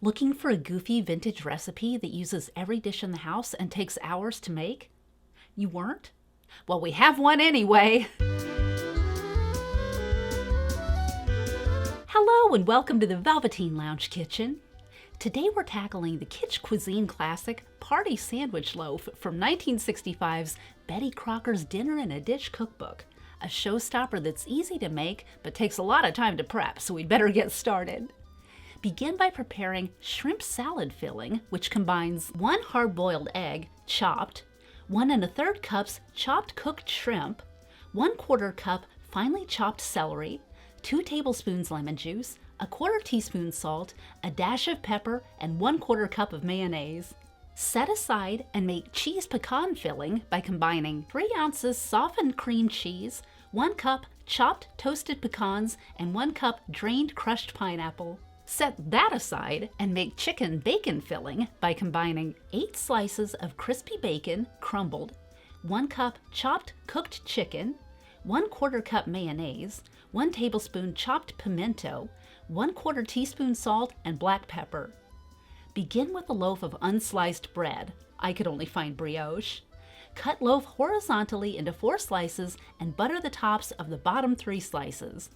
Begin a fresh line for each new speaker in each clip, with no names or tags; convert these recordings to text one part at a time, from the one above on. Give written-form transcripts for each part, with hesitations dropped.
Looking for a goofy vintage recipe that uses every dish in the house and takes hours to make? You weren't? Well, we have one anyway! Hello and welcome to the Velveteen Lounge Kitchen. Today we're tackling the Kitsch cuisine classic Party Sandwich Loaf from 1965's Betty Crocker's Dinner in a Dish Cookbook, a showstopper that's easy to make but takes a lot of time to prep, so we'd better get started. Begin by preparing shrimp salad filling, which combines 1 hard-boiled egg, chopped, 1 1/3 cups chopped cooked shrimp, 1/4 cup finely chopped celery, 2 tablespoons lemon juice, 1/4 teaspoon salt, a dash of pepper, and 1/4 cup of mayonnaise. Set aside and make cheese pecan filling by combining 3 ounces softened cream cheese, 1 cup chopped toasted pecans, and 1 cup drained crushed pineapple. Set that aside and make chicken bacon filling by combining 8 slices of crispy bacon, crumbled, 1 cup chopped cooked chicken, 1/4 cup mayonnaise, 1 tablespoon chopped pimento, 1/4 teaspoon salt, and black pepper. Begin with a loaf of unsliced bread. I could only find brioche. Cut loaf horizontally into 4 slices and butter the tops of the bottom 3 slices.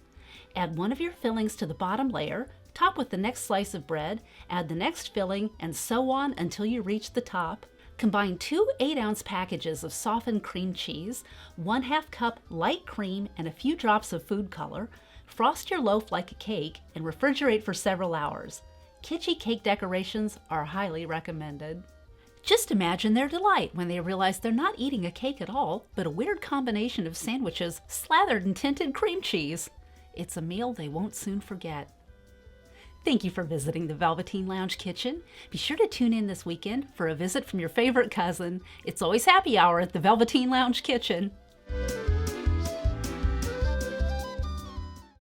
Add one of your fillings to the bottom layer, top with the next slice of bread, add the next filling, and so on until you reach the top. Combine 2 8-ounce packages of softened cream cheese, 1/2 cup light cream, and a few drops of food color. Frost your loaf like a cake and refrigerate for several hours. Kitschy cake decorations are highly recommended. Just imagine their delight when they realize they're not eating a cake at all, but a weird combination of sandwiches slathered in tinted cream cheese. It's a meal they won't soon forget. Thank you for visiting the Velveteen Lounge Kitchen. Be sure to tune in this weekend for a visit from your favorite cousin. It's always happy hour at the Velveteen Lounge Kitchen.